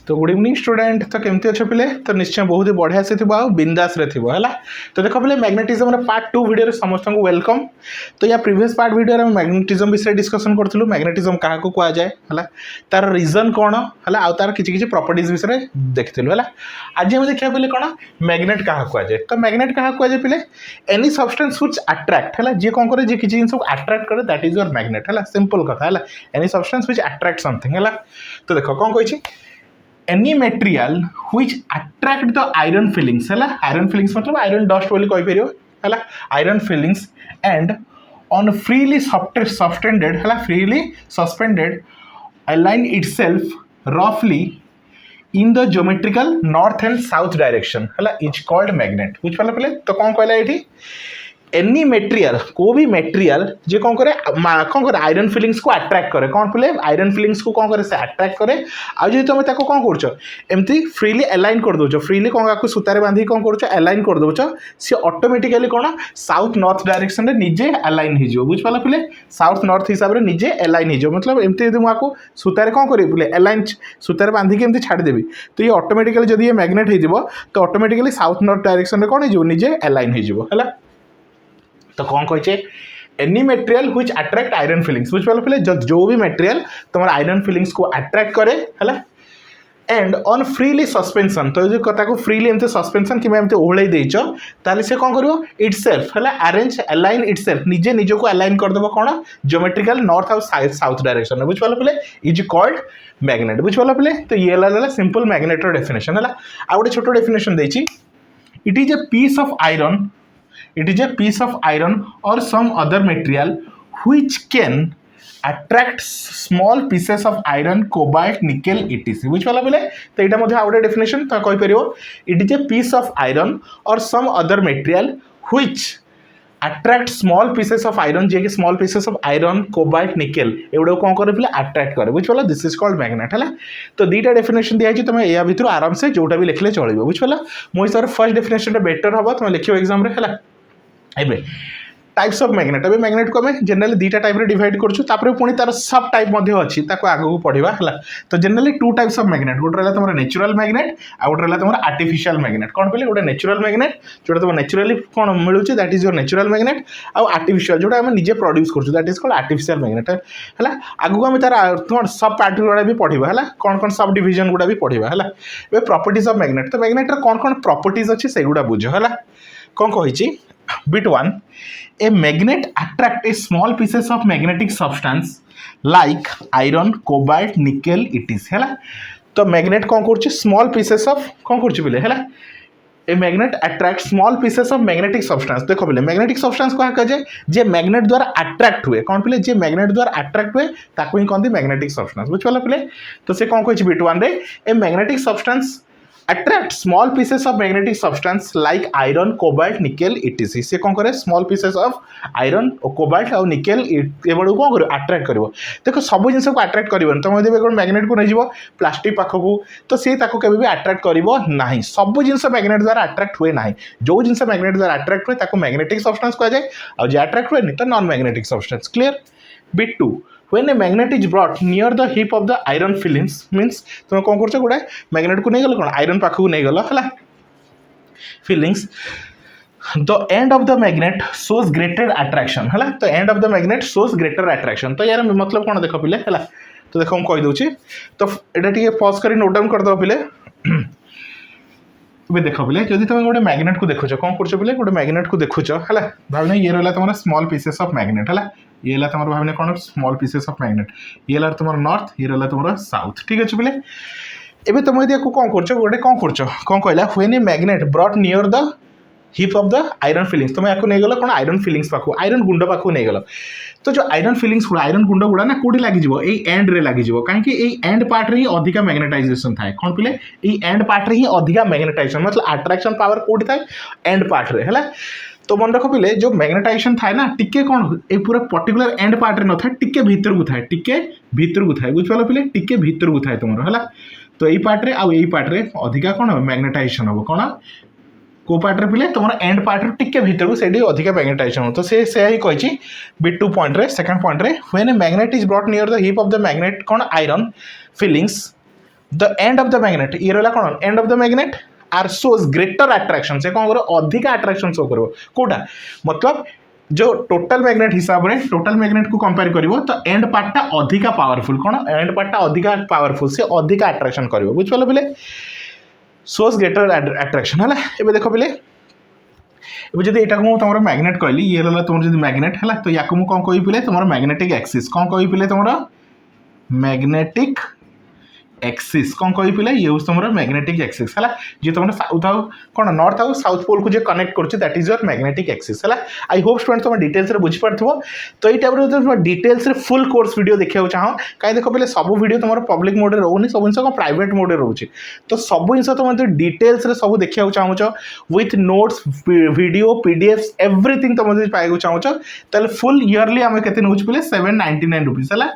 तो good evening student. तो केमती अच्छे पिले? तो निश्चय बहुत ही बढ़िया से थी बिंदास रे थी है। तो देख पे मैग्नेटिज्म पार्ट 2 वीडियो समस्त को वेलकम। तो या प्रीवियस पार्ट वीडियो मैग्नेटिज्म विषय डिस्कसन करूँ। मैग्नेटिज्म क्या कह जाए है, तार रीजन कौन है और तार किसी प्रॉपर्टीज विषय देखिलु है। आज हम देखा पे कौन मैग्नेट क्या कह जाए। तो मैग्नेट क्या कह जाए पिले एनी सब्सटेंस व्हिच अट्रैक्ट है जी कौन करे किसी जिन अट्रैक्ट करे दैट इज योर मैग्नेट है। सिंपल कथा है any substance which attract something है। तो देख कौन कही any material which attract the iron fillings है। iron fillings मतलब iron dust बोली कही परियो है। iron fillings and on freely suspended है freely suspended align itself roughly in the geometrical north and south direction है is called magnet। बुझ पाले पहले तो कौन कहला एठी एनी मेटेरियल को भी मेटेरियल जे कौन करे आयरन फिलिंग्स को अट्रैक्ट करे कौन बोले आयरन फिलिंग्स को कौन करे से अट्रैक्ट करे आ जे तुम ताको कौन करछो एमती फ्रीली अलाइन कर दोछो फ्रीली कौन को सूतारे बांधी कौन करछो अलाइन कर दोछो से ऑटोमेटिकली कौन साउथ नॉर्थ डायरेक्शन रे निजे अलाइन हो जिवो बुझ पाला पले साउथ नॉर्थ हिसाब रे निजे अलाइन हो जिवो मतलब एमती यदि माको सूतारे कौन करी बोले अलाइन सूतारे बांधी के एमती छाड़ देबी तो ये ऑटोमेटिकली जदी ये मैग्नेट हो जिवो तो ऑटोमेटिकली साउथ नॉर्थ डायरेक्शन रे कौन हो जिवो निजे अलाइन हो जिवो हला। तो कौन कहे any material which attract iron filings बुझ पाल पे जो भी मेटेरियल तुम आयरन फिलिंग्स को अट्रैक्ट करे है एंड ऑन फ्रीली सस्पेंशन तो जो कथा को फ्रीली एमते सस्पेंशन कि एमते ओहळै देइछ ताले से कौन करिवो इटसेल्फ है अरेंज अलाइन इटसेल्फ निजे निजो को अलाइन कर देबो कौन ज्योमेट्रिकल नॉर्थ और साउथ डायरेक्शन में बुझ पाल पे इज कॉल्ड मैग्नेट बुझ पाल पे। तो ये ला सिंपल मैग्नेट रो डेफिनेशन है। आ गोटे छोटो डेफिनेशन देछि it is a piece of iron it is a piece of iron or some other material which can attract small pieces of iron cobalt nickel etc बुझ पाला बोले। तो यहाँ मध्य आउटे डेफिनेशन तो कहि परियो it is a piece of iron or some other material which attract small pieces of iron जे कि small pieces of iron cobalt nickel एवडो कौन करे बोले अट्रैक्ट करे बुझ पाला दिस इज कॉल्ड मैग्नेट है। तो दीटा डेफिनेशन दिया तुम या भितर आराम से जोटा भी लिखले चलिबो बुझ पाला। मो हिसाब फर्स्ट डेफिनेशन बेटर हम तुम लिखियो एग्जाम रे है। एबे types of magnet a magnet को हमें जनरली दुईटा टाइप रे डिवाइड करछू पुणी तार सब टाइप मध्य अछि ताको आगु पढ़िबा हला। तो generally two types of magnet गोटे रहला तुम नेचुरल मैग्नेट आ गोटे रहला तुम आर्टिफिशियल मैग्नेट कौन कहले गोटे नेचुरल मैग्नेट जोटा तुम नेचुरली कौन मिलुचे that is your natural magnet आ आर्टिफिशियल जोटा हम निजे प्रोड्यूस करछू that is called artificial magnet हला। आगु हम तार तुम सब पार्ट गुडा भी पढ़िबा हला कौन कौन सब डिवीजन गुडा भी पढ़िबा हला। ए प्रॉपर्टीज ऑफ मैग्नेट तो मैग्नेट रे कौन कौन प्रॉपर्टीज अछि से गुडा बुझो हला। कौन कहिछि Bit 1 a magnet attract a small pieces of magnetic substance like iron cobalt nickel etc है। तो मैग्नेट कौन कर स्मॉल पीसेस ऑफ कौन कर बोले है a magnet attract small pieces of magnetic substance देखो बोले मैग्नेटिक सब्सटेंस को कहा जाए जे मैग्नेट द्वारा अट्रैक्ट हुए कौन बोले जे मैग्नेट द्वारा अट्रैक्ट हुए ताको ही कहते मैग्नेटिक सब्सटेंस बुझ पाला बोले। तो से कौन कहि बिट 1 रे a magnetic substance attract small pieces of magnetic substance like iron cobalt nickel etc से कौन करे स्मॉल पीसेस ऑफ आयरन और कोबाल्ट और निकेल एबडू कौन करियो अट्रैक्ट करियो। देखो सब जिंस को अट्रैक्ट करिवन तुम जब एक मैग्नेट को नहीं जीवो प्लास्टिक पाखकू तो से ताको केबे भी अट्रैक्ट करिवो नाही सब जिंस मैग्नेट द्वारा अट्रैक्ट हुए नाही जो जिंस मैग्नेट द्वारा अट्रैक्ट हुए ताको मैग्नेटिक सब्सटेंस कहा जाए और जे अट्रैक्ट हुए नहीं तो non magnetic substance. Clear. Bit 2 when a magnet is brought near the hip of the iron fillings means तुम कौन करछ गोटे मैग्नेट को नहीं गल कोन आयरन पाखु नहीं गल हला fillings the end of the magnet shows greater attraction हला। तो end of the magnet shows greater attraction तो यार मतलब कोन देखो पिले हला। तो देखो हम कहि दोछि तो एटा ठीक पॉज करी नोट डाउन कर दो पिले। वे देखो बोले जदि तुम गोटे मैग्नेट को देखुछ कौन करछ बोले गोटे मैग्नेट को देखुछ हला भावने ये रहला तुम्हारा स्मॉल पीसेस ऑफ मैग्नेट हला ये ला तुम भावने कौन स्मॉल पीसेस ऑफ मैग्नेट ये ला तुम नॉर्थ ये रहला तुम साउथ ठीक अच्छे बोले। एबे तुम यदि कौन करछ गोटे कौन कहला when a magnet brought near the heap of the iron filings तुम याको नहीं गल कौन आयरन फिलिंग्स पाखु आयरन गुंड पाखु नहीं गल तो जो आयरन फिलिंग्स गुड़ा आयरन गुंड गुड़ा ना कोडी लागि जिवो एई एंड रे लागि जिवो काहे कि एई एंड पार्ट रे ही अधिका मैग्नेटाइजेशन थाए कौन पिले एई एंड पार्ट रे ही अधिका मैग्नेटाइजेशन मतलब अट्रैक्शन पावर कोडी थाए एंड पार्ट रे हला। तो मन रख पिले जो मैग्नेटाइजेशन थाए ना टिके कौन ए पूरा पर्टिकुलर एंड पार्ट रे न थाए टिके भीतर को थाए बुझ पालो पिले टिके भीतर को थाए तुमरो हला। तो एई पार्ट रे आ एई पार्ट रे अधिका कौन मैग्नेटाइजेशन हो कौन को पार्ट रे पिले तुम एंड पार्ट रे टिके भीतर को सेडी अधिका मैग्नेटाइजेशन हो। तो से ही कहिछि बिट 2 पॉइंट रे सेकंड पॉइंट रे when a magnet is brought near the heap of the magnet कौन iron filings the end of the magnet ये रहा कौन end of the magnet are shows greater attraction से कौन करो अधिक अट्रैक्शन शो करो कोटा मतलब जो टोटल मैग्नेट हिसाब रे टोटल मैग्नेट को कंपेयर करिवो तो एंड पार्टटा अधिका पावरफुल कौन एंड पार्टटा अधिका पावरफुल से अधिका अट्रैक्शन करिवो बुझ पालो बिले शोज ग्रेटर अट्रैक्शन हला एबे देखो बिले एबे जदि एटा को तुमरो मैग्नेट कहली ये रहला तुमरो जदि मैग्नेट हला तो याको मु कोन कहि पिले तुमरो मैग्नेटिक एक्सिस कोन कहि पिले तुमरो मैग्नेटिक एक्सिस कौन कही पिले ये हूँ तुम मैग्नेटिक एक्सिस है जी तुम साउथ आउ कौन नॉर्थ आउ साउथ पोल को जो कनेक्ट कर that is your magnetic axis है आई होप स्टूडेंट तुम डिटेल्स रे बुझी पारथबो तो ये टाइप तुम डिटेल्स रे फुल कोर्स वीडियो देखा चाहो कहीं देख पे सब वीडियो तुम पब्लिक मोड रोनी सब जिन प्राइवेट मोड रोचे तो सब जिन तुम डिटेल्स रे सब देखा चाहो with notes video PDF everything तुम पाइबा चाहो फुल इयरली आम के नौच पे 799 रुपीज है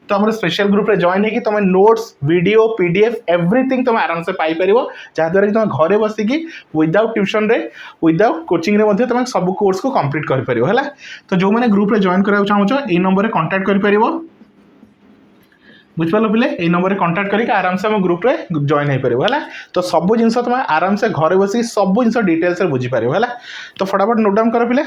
तो आम स्पेशल ग्रुप रे जॉइन है तुम नोट्स वीडियो पीडीएफ एवरीथिंग तुम आराम से पाई परिबो जहाँद्वारा कि तुम घरे बसिकी विदाउट ट्यूशन रे विदाउट कोचिंग रे मध्ये तुम सब कोर्स को कंप्लीट कर परिबो हैला तो जो मैंने ग्रुप रे जॉइन करा चाहो ए नंबर रे कांटेक्ट कर परिबो बुझ पालो पिले ए नंबर रे कांटेक्ट करके आराम से हम ग्रुप रे जॉइन हो परिबो हैला तो सब जिंस तुम आराम से घरे बसिकी सब जिंस डिटेल्स रे बुझी परिबो हैला तो फटाफट नोट डाउन कर पिले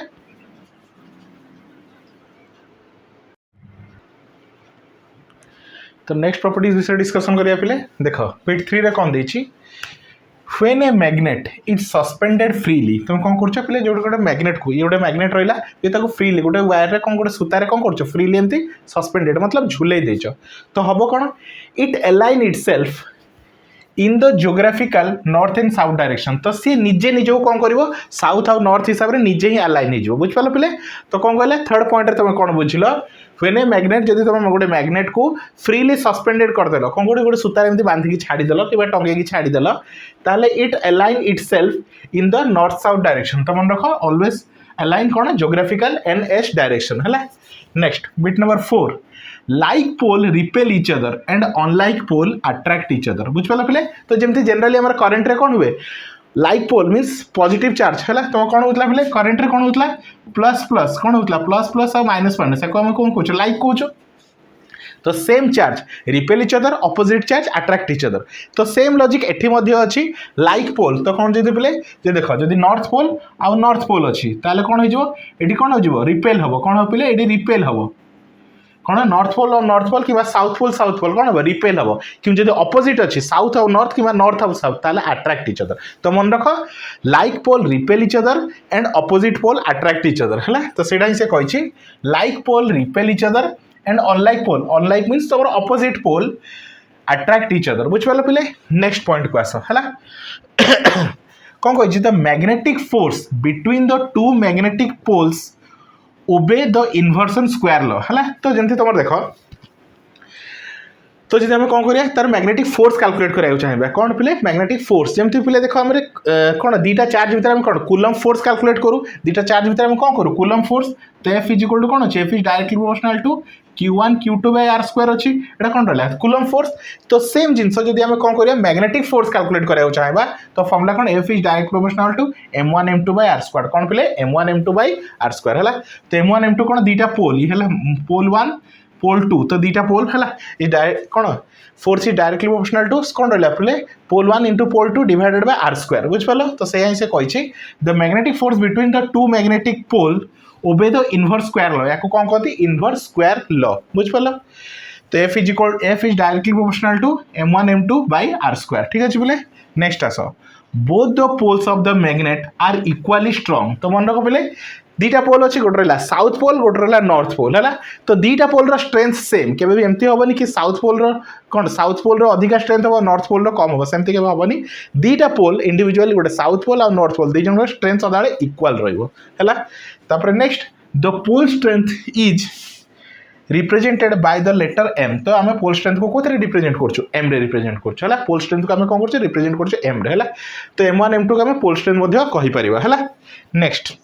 तो नेक्स्ट प्रॉपर्टीज विषय डिस्कशन करिया पिले देख पिट 3 रे कौन देछि when a magnet is suspended freely तुम कौन करछ पिले जो गोटे मैग्नेट को ये गोटे मैग्नेट रहिला ये ताको फ्रीली गोटे वायर रे कौन गोटे सूता रे कौन करछ फ्रीली एमती सस्पेंडेड मतलब झुलै देछ तो हबो कोन it align itself in the geographical north and south direction तो सी निजे निजे कौन करिवो साउथ और नॉर्थ हिसाब रे निजे ही अलाइन हो जिवो बुझ पालो पिले तो कौन कहले थर्ड पॉइंट रे तुम कौन बुझिलो व्हेन ए मैग्नेट जदि तुम गोटे मैग्नेट को फ्रीली सस्पेंडेड करदेल कौन गोटे गोटे सूतार एमती बांधिकी छाड़ीदेल कि टंगेकी छाड़ीदेल ताले it align itself in the north south direction तो मन रख ऑलवेज अलाइन कौन जियोग्राफिकल एनएस डायरेक्शन है next bit number 4 like pole repel each other and unlike pole attract each other बुझ पाला पिले तो जमती जनरली हमर करंट रे कौन हुए like pole means positive charge है तुम कौन होता है करंट रे कौन होता प्लस प्लस कौन होता प्लस प्लस और माइनस माइनस को आम कौन कह लाइक कह तो same charge repel each other opposite charge attract each other तो सेम लॉजिक एठी मध्ये अछि लाइक पोल तो कौन जदि पिले जे देख जदि नॉर्थ पोल आ नॉर्थ पोल अछि ताले कौन हो जिवो एठी कौन हो जिवो रिपेल हबो कौन हो पिले एठी रिपेल हबो कौन नॉर्थ पोल और नॉर्थ पोल कि साउथ पोल कौन हम रिपेल हम क्योंकि जब अपोजिट अच्छी साउथ और नॉर्थ कि नॉर्थ और साउथ ताले अट्रैक्ट इच अदर तो मन रख like pole repel each other and opposite pole attract each other है तो सेटा ही से कही like pole repel each other and unlike means तुम opposite pole attract each other बुझ पाल पिले नेक्स्ट पॉइंट को आस है कौन कही the magnetic force between the two magnetic poles obey the inversion square law है तो जमती तुम देख तो जब आम कौन करिया तार मैग्नेटिक फोर्स कैलकुलेट कराया चाहिए कौन पिले मैग्नेटिक फोर्स जमती पिले देख आम कौन दीटा चार्ज भितर हम कौन कूलम फोर्स कैलकुलेट करूँ दीटा चार्ज भितर हम कौन करूँ कूलम फोर्स तो एफ इज इक्वल टू कौन अच्छे F is directly proportional to Q1 Q2 by R square अच्छी एटा कौन रहा कूलम फोर्स तो सेम जिनस जदि आम कौन करिया मैग्नेटिक फोर्स कैलकुलेट कराया चाहिए तो फॉर्मूला कौन F is direct proportional to m1 m2 by R square कौन पिले m1 m2 by R square है तो m1 m2 कौन दीटा पोल ये पोल 1 पोल 2 तो दीटा पोल है ये डायरेक्ट कौन force is directly proportional to कौन रहा पिले pole 1 into pole 2 divided by R square बुझ पाल तो से कही the magnetic force between the two magnetic pole obey the inverse square law या कौन कहते इनवर्स स्क्वायर लॉ बुझ पाल तो F is directly proportional to m1 m2 by R square ठीक अच्छे बोले next as both the poles of the magnet are equally strong तो मन रख बोले दीटा पोल अच्छी गोटे रहा साउथ पोल गोटे रहा नॉर्थ पोल है तो दीटा पोल स्ट्रेंथ सेम केवे भी एमती हेनी कि साउथ पोल कौन साउथ पोल अधिका स्ट्रेंथ हम नॉर्थ पोल कम हम सेमती केवे हेनी दीटा पोल इंडिविजुअली गोटे साउथ पोल और नॉर्थ पोल दीजन स्ट्रेंथ सदाबे इक्वाल रहा next the pole strength is represented by the letter M तो आम पोल स्ट्रेंथ को कौन रिप्रेजेंट कर रिप्रेजेंट कर पोल स्ट्रेंथ को आम कौन कर रिप्रेजेंट कर एम रे तो m1 m2 को आम पोल स्ट्रेंथ कहीपर है next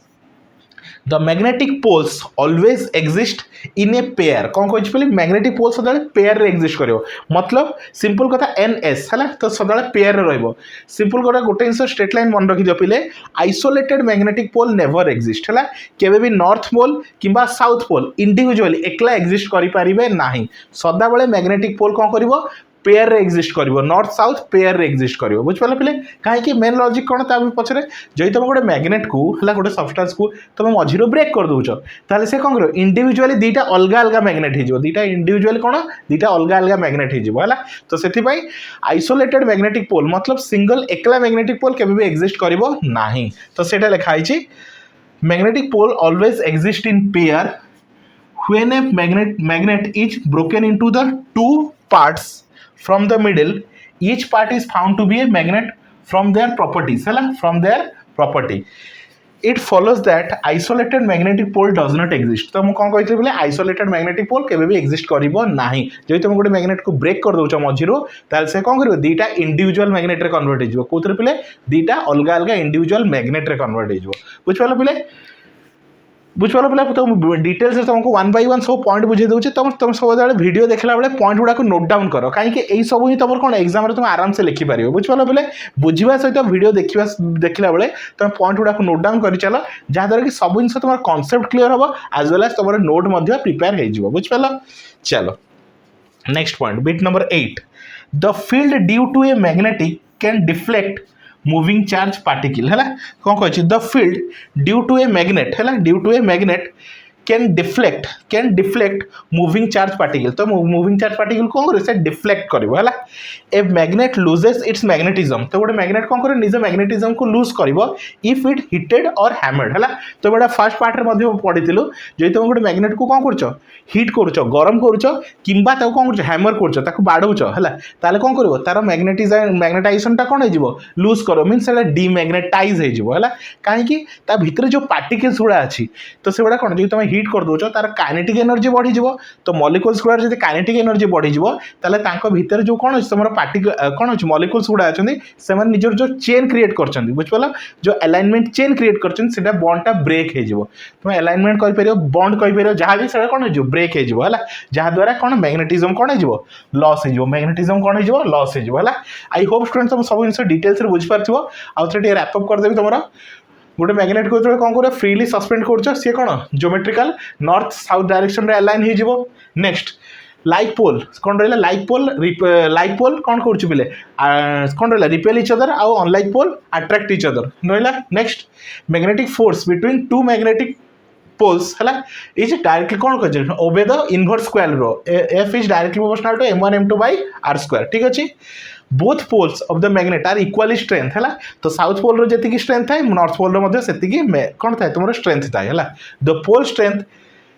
the magnetic poles always exist in a pair कौन कही मैग्नेटिक पोल सदा पेयर रे एक्जिस्ट कर मतलब सिंपल कथा एनएस है तो सदा पेयर रे रहिबो सिंपल कथा गोटे जिन स्ट्रेट लाइन मन रखी पिले isolated magnetic pole never exist है केवे भी नॉर्थ पोल किंबा साउथ पोल इंडिविजुअली एकला एक्जिस्ट करि परिबे नाही सदा बेले मैग्नेटिक पोल कौन करिवो पेयर रे एग्जिस्ट करिवो नॉर्थ साउथ पेयर रे एग्जिस्ट करिवो बुझ पाले पिले काहे कि मेन लॉजिक कोन ता पछरे जई तुम गोटे मैग्नेट को हला गोटे सब्सटेंस को तुम मझिरो ब्रेक कर दोछो ताले से कोन करिवो इंडिविजुअली दीटा अलगा अलगा मैग्नेट हे जिवो दीटा इंडिविजुअल कोन दीटा अलगा अलगा मैग्नेट हे जिवो हला तो सेति पई आइसोलेटेड मैग्नेटिक पोल मतलब सिंगल एकला मैग्नेटिक पोल केबे भी एग्जिस्ट करिवो नाही तो सेटा लिखा छि magnetic pole always exist in pair when a magnet is broken into the two parts from the middle each part is found to be a magnet from their properties from their property it follows that isolated magnetic pole does not exist तो मु कोन कहइतले बोले isolated magnetic pole केबे भी exist करिवो नाही जे तुम गोटे magnet को break कर दोछ मझिरो ताल से कोन करिवो दीटा इंडिविजुअल मैग्नेट रे कन्वर्ट हेजिवो कोतरे पिले दीटा अलगा अलगा इंडिविजुअल मैग्नेट रे कन्वर्ट हेजिवो बुझपालो पिले बुझपाल पिला तो डिटेल्स तुमको वन बाय वन सब पॉइंट बुझे दूचे तुम सब वीडियो देखला बेले पॉइंट गुडा को नोट डाउन कर कहीं सब ही तुम कौन एग्जाम तुम आराम से लिखिपार बुझपाल पिले बुझा सहित वीडियो देखला बेले तुम पॉइंट गुडा को नोट डाउन कर चल जहाँद्वारा कि सब जिन तुम कॉन्सेप्ट क्लियर हम आज वेल एज तुम नोट प्रिपेयर हो बुझपाल चलो next point bit number 8 the field due to a magnetic can deflect moving charge particle है कौन कह the field due to a magnet है due to a magnet can deflect moving charge particle तो moving charge particle कौन करे से deflect करिवो हला a magnet loses its magnetism तो गोटे मैग्नेट कौन करे निज मैग्नेटिज्म को लूज करिवो इफ इट हिटेड और हैमर्ड हला तो बड़ा फर्स्ट पार्ट रे मध्ये पढितिलु जे तुम गोटे मैग्नेट को कौन करछो हिट करछो गरम करछो किंबा ताको कौन करछो हैमर करछो ताको बाडौछो हला ताले कौन करिवो तार मैग्नेटाइजेशन टा कौन हेजिवो लूज करो मींस सेटा डीमैग्नेटाइज हेजिवो हला काहे कि ता भितर जो पार्टिकल्स गुडा अछि तो सेबडा कौन जे तुम हिट कर दोछ तार काइनेटिक एनर्जी बढ़ी जीवो तो मॉलिक्यूल्स गुडा जदि काइनेटिक एनर्जी बढ़ी जीवो ताले तांको भीतर जो कोन तमरो पार्टिकल कोन अछि मॉलिक्यूल्स गुडा अछंदी सेमन निजर जो चेन क्रिएट करछंदी बुझपला जो अलाइनमेंट चेन क्रिएट करछंदी सेटा बॉन्ड टा ब्रेक हे जीवो तुम अलाइनमेंट कहि परियो बॉन्ड कहि परियो जहा भी सेटा कोन जो ब्रेक हे जीवो हला जहा द्वारा कोन मैग्नेटिज्म कोन हे जीवो लॉस हे जीवो मैग्नेटिज्म कोन हे जीवो लॉस हे जीवो हला आई होप स्टूडेंट तुम सब इनसे डिटेल्स रे बुझ पारथिबो आ थोड़ी रैप अप कर देबी तमरो गोटे मैग्नेट को जो कौन कर फ्रीली सस्पेंड कर सी कौन ज्योमेट्रिकल नॉर्थ साउथ डायरेक्शन रे अलाइन हो नेक्स्ट लाइक पोल कौन रहा लाइक पोल कौन कर बोले कौन रहा रिपेल इच अदर आउ unlike pole attract each other रहा next magnetic force between two magnetic poles है इज डायरेक्टली कौन कर ओबे द इनवर्स स्क्वायर रो F is directly proportional to m1 m2 by r square ठीक अच्छे both poles of the magnet are equally strength है तो south pole रो जति strength है नॉर्थ पोल रो कौन था तुम स्ट्रेंथ था है the pole strength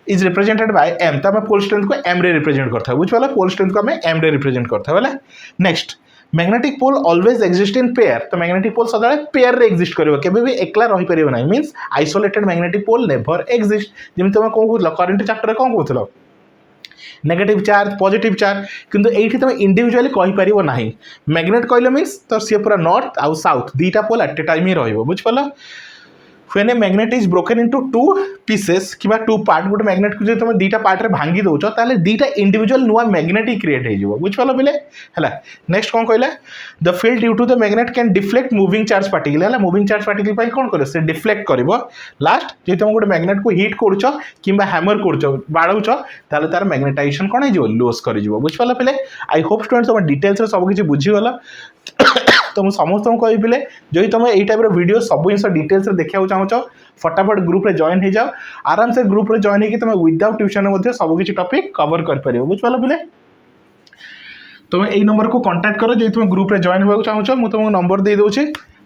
is represented by m तो पोल स्ट्रेंथ को m रे रिप्रेजेंट करता है बुझे पोल स्ट्रेंथ को हमें m रे रिप्रेजेंट करता है next magnetic pole always exist in pair तो मैग्नेटिक पोल सदा पेयर रे एक्जिस्ट करिवो केबे भी एकला रही परिवो नाही means isolated magnetic pole never exist जेम तुम कोन कहउतलो करंट चैप्टर रे कोन कहउतलो नेगेटिव चार्ज पॉजिटिव चार्ज किंतु एठी तुम इंडिविजुअली कहि परिवो नाही मैग्नेट कहले मींस तो सी पूरा नॉर्थ आउ साउथ दीटा पोल एट ए टाइम ही रहइबो बुझ पला when a magnet is broken into two pieces किबा टू पार्ट गोटे मैग्नेट को जे तुम दीटा पार्ट रे भांगी दोछ ताले दीटा इंडिविजुअल नुवा मैग्नेट ही क्रिएट हे जिवो बुझ पालो बिले हला नेक्स्ट कोन कहला the field due to the magnet can deflect moving charge particle हला मूविंग चार्ज पार्टिकल पई कोन करे से डिफ्लेक्ट करबो लास्ट जे तुम गोटे मैग्नेट को हिट करछ किबा हैमर करछ बाडौछ ताले तार मैग्नेटाइजेशन कोन हे जिवो लॉस कर जिवो बुझ पालो बिले आई होप स्टूडेंट्स तुम डिटेल्स रे सब किछि बुझी गला तो मुझे समस्त कहि पिले जो तुम यही टाइप वीडियो सब जिन डिटेल्स देखा चाहो फटाफट ग्रुप रे जॉइन हो जाओ आराम से ग्रुप रे जॉइन होगी तुम विदाउट ट्यूशन सब किसी टॉपिक कवर कर पार बुझपाल पिले तुम यही नंबर को कांटेक्ट कर जो तुम ग्रुप रे जॉइन होगा चाहो मुझे तुमको नंबर दे दूसरी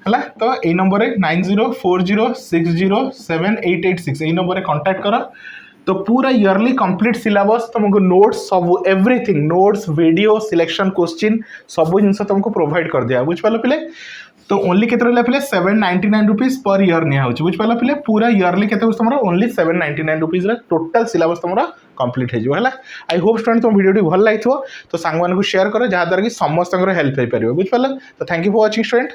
है तो यही नंबर 9040607886 यही नंबर कांटेक्ट कर तो पूरा ईयरली कंप्लीट सिलेबस तुमको नोट्स सब everything notes video selection question सब जिन तुमको प्रोवाइड कर दिया बुझ पाल पिले तो ओनली केते रहला पिले 799 रुपीस पर ईयर निया होची बुझ पाल पिले पूरा ईयरली केते तुमरा ओनली 799 रुपीस रे टोटल सिलेबस तुमरा कंप्लीट हे जो हला आई होप स्टूडेंट तुम वीडियो भल लागिथो तो सांग मान को शेयर करो जहा द्वारा कि समस्त हेल्प हो पारिबो बुझ पाल तो thank you for watching student.